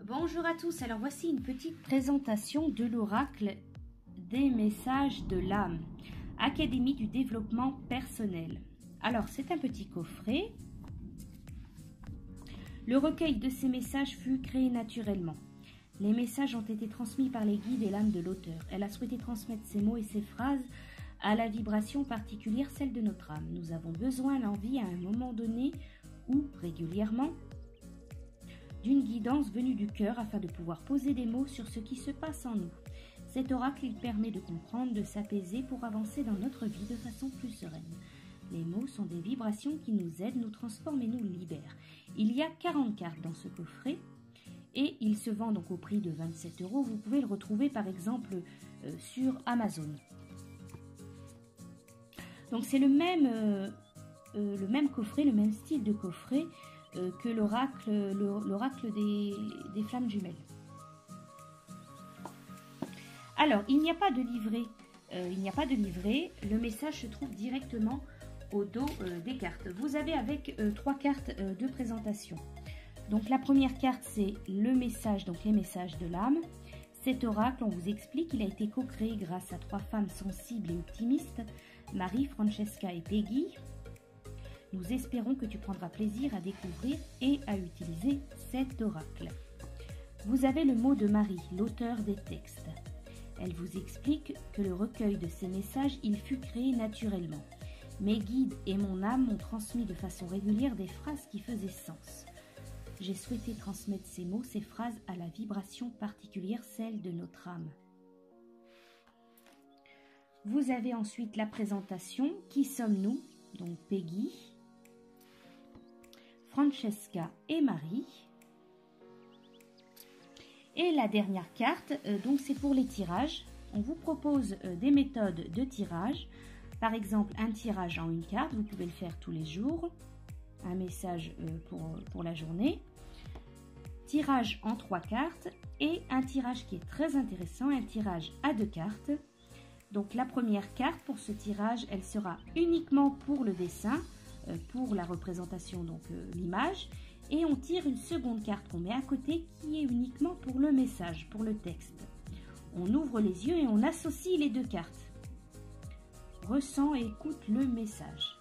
Bonjour à tous, alors voici une petite présentation de l'oracle des messages de l'âme, Académie du développement personnel. Alors c'est un petit coffret. Le recueil de ces messages fut créé naturellement. Les messages ont été transmis par les guides et l'âme de l'auteur. Elle a souhaité transmettre ces mots et ces phrases à la vibration particulière, celle de notre âme. Nous avons besoin, l'envie à un moment donné ou régulièrement, d'une guidance venue du cœur afin de pouvoir poser des mots sur ce qui se passe en nous. Cet oracle, il permet de comprendre, de s'apaiser pour avancer dans notre vie de façon plus sereine. Les mots sont des vibrations qui nous aident, nous transforment et nous libèrent. Il y a 40 cartes dans ce coffret et il se vend donc au prix de 27 €. Vous pouvez le retrouver par exemple sur Amazon. Donc c'est le même coffret, le même style de coffret que l'oracle des flammes jumelles. Alors, il n'y a pas de livret. Le message se trouve directement au dos des cartes. Vous avez avec 3 cartes de présentation. Donc, la première carte, c'est le message, donc les messages de l'âme. Cet oracle, on vous explique, il a été co-créé grâce à 3 femmes sensibles et optimistes, Marie, Francesca et Peggy. Nous espérons que tu prendras plaisir à découvrir et à utiliser cet oracle. Vous avez le mot de Marie, l'auteur des textes. Elle vous explique que le recueil de ces messages, il fut créé naturellement. Mes guides et mon âme m'ont transmis de façon régulière des phrases qui faisaient sens. J'ai souhaité transmettre ces mots, ces phrases à la vibration particulière, celle de notre âme. Vous avez ensuite la présentation. Qui sommes-nous? Donc Peggy, Francesca et Marie. Et la dernière carte, donc c'est pour les tirages. On vous propose des méthodes de tirage. Par exemple, un tirage en une carte, vous pouvez le faire tous les jours. Un message pour la journée. Tirage en 3 cartes et un tirage qui est très intéressant, un tirage à 2 cartes. Donc la première carte pour ce tirage, elle sera uniquement pour le dessin, pour la représentation, donc l'image, et on tire une seconde carte qu'on met à côté qui est uniquement pour le message, pour le texte. On ouvre les yeux et on associe les 2 cartes. Ressens et écoute le message.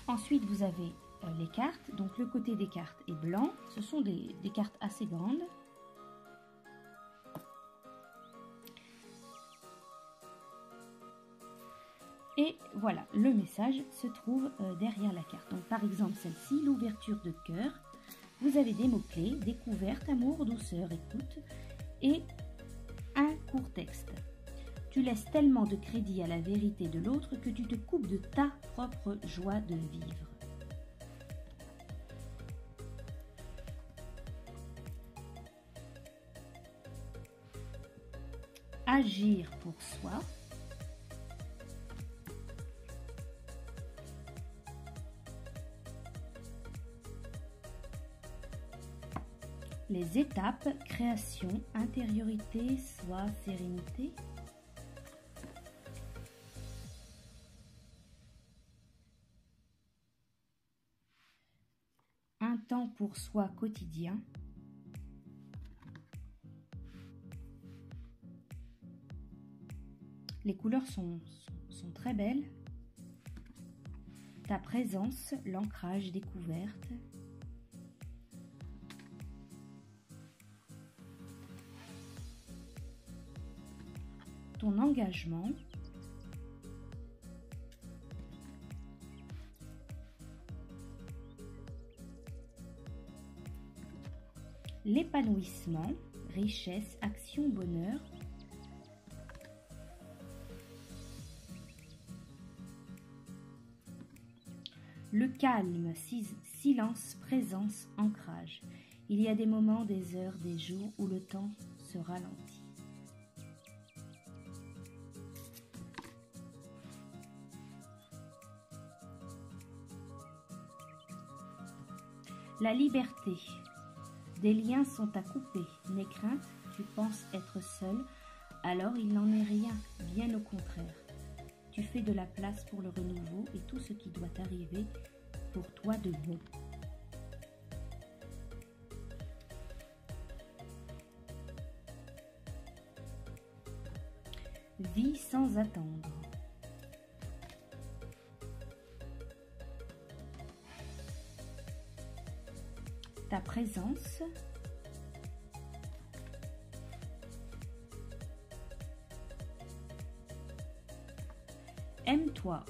Ensuite, vous avez les cartes. Donc le côté des cartes est blanc. Ce sont des cartes assez grandes. Et voilà, le message se trouve derrière la carte. Donc par exemple celle-ci, l'ouverture de cœur. Vous avez des mots-clés, découverte, amour, douceur, écoute et un court texte. Tu laisses tellement de crédit à la vérité de l'autre que tu te coupes de ta propre joie de vivre. Agir pour soi. Les étapes, création, intériorité, soi, sérénité. Un temps pour soi quotidien. Les couleurs sont très belles. Ta présence, l'ancrage, découverte. Ton engagement, l'épanouissement, richesse, action, bonheur, le calme, silence, présence, ancrage. Il y a des moments, des heures, des jours où le temps se ralentit. La liberté. Des liens sont à couper. N'aie crainte, tu penses être seul, alors il n'en est rien, bien au contraire. Tu fais de la place pour le renouveau et tout ce qui doit arriver pour toi de bon. Vis sans attendre. Ta présence. Aime-toi.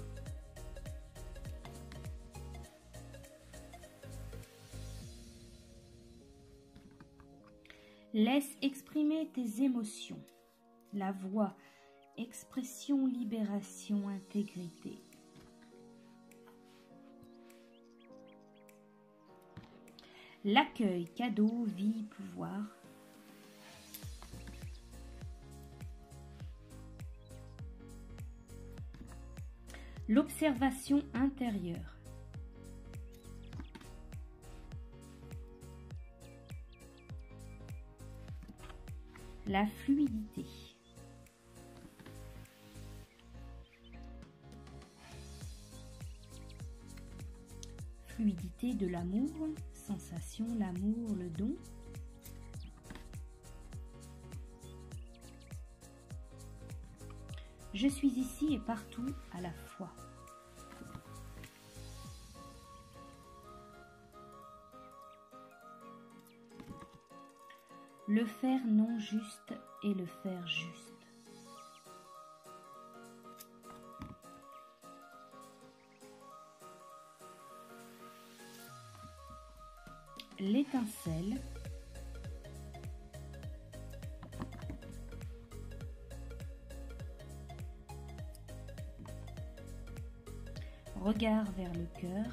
Laisse exprimer tes émotions. La voix, expression, libération, intégrité. L'accueil, cadeau, vie, pouvoir. L'observation intérieure. La fluidité. Fluidité de l'amour, sensation, l'amour, le don. Je suis ici et partout à la fois. Le faire non juste et le faire juste. L'étincelle. Regard vers le cœur,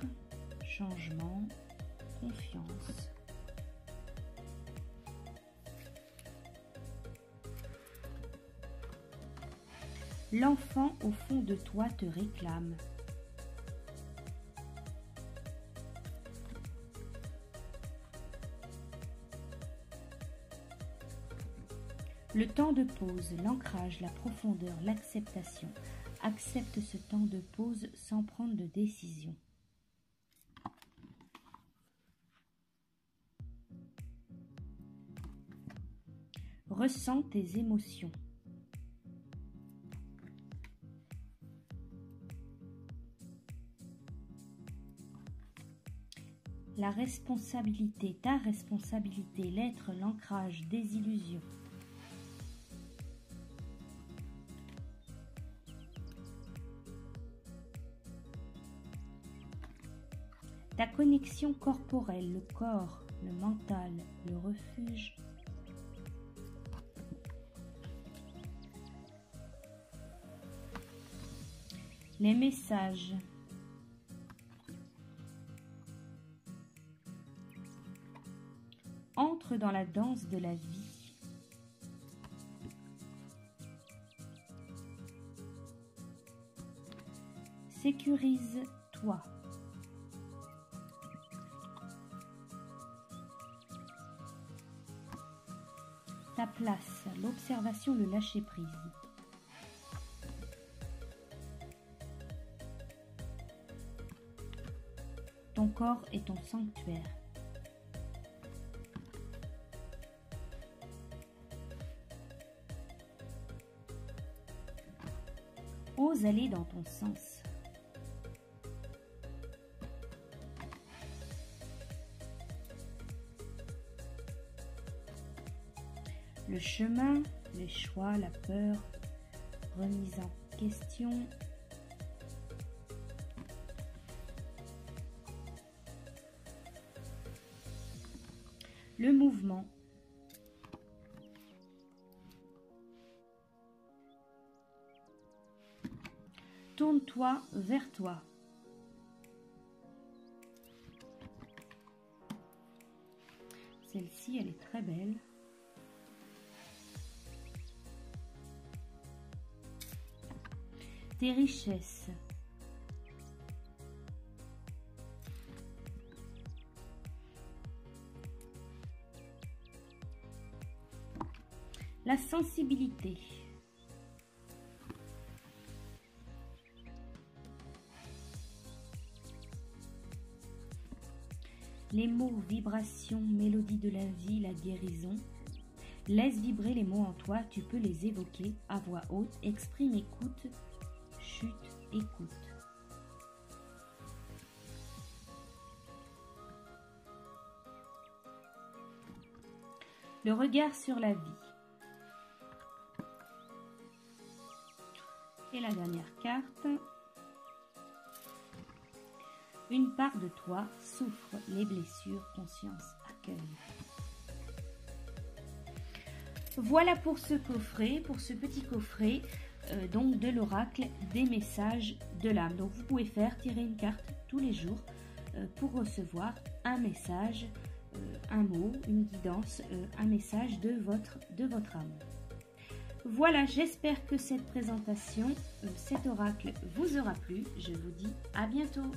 changement, confiance. L'enfant au fond de toi te réclame. Le temps de pause, l'ancrage, la profondeur, l'acceptation. Accepte ce temps de pause sans prendre de décision. Ressens tes émotions. La responsabilité, ta responsabilité, l'être, l'ancrage, des illusions. Ta connexion corporelle, le corps, le mental, le refuge. Les messages. Entre dans la danse de la vie. Sécurise-toi. Ta place, l'observation, le lâcher-prise. Ton corps est ton sanctuaire. Ose aller dans ton sens. Le chemin, les choix, la peur, remise en question. Le mouvement. Tourne-toi vers toi. Celle-ci, elle est très belle. Tes richesses. La sensibilité. Les mots, vibrations, mélodie de la vie, la guérison. Laisse vibrer les mots en toi, tu peux les évoquer à voix haute. Exprime, écoute, chute, écoute. Le regard sur la vie. Et la dernière carte. Une part de toi souffre les blessures, conscience, accueil. Voilà pour ce coffret, pour ce petit coffret donc de l'oracle des messages de l'âme. Donc vous pouvez tirer une carte tous les jours pour recevoir un message, un mot, une guidance, un message de votre âme. Voilà, j'espère que cette présentation, cet oracle vous aura plu. Je vous dis à bientôt.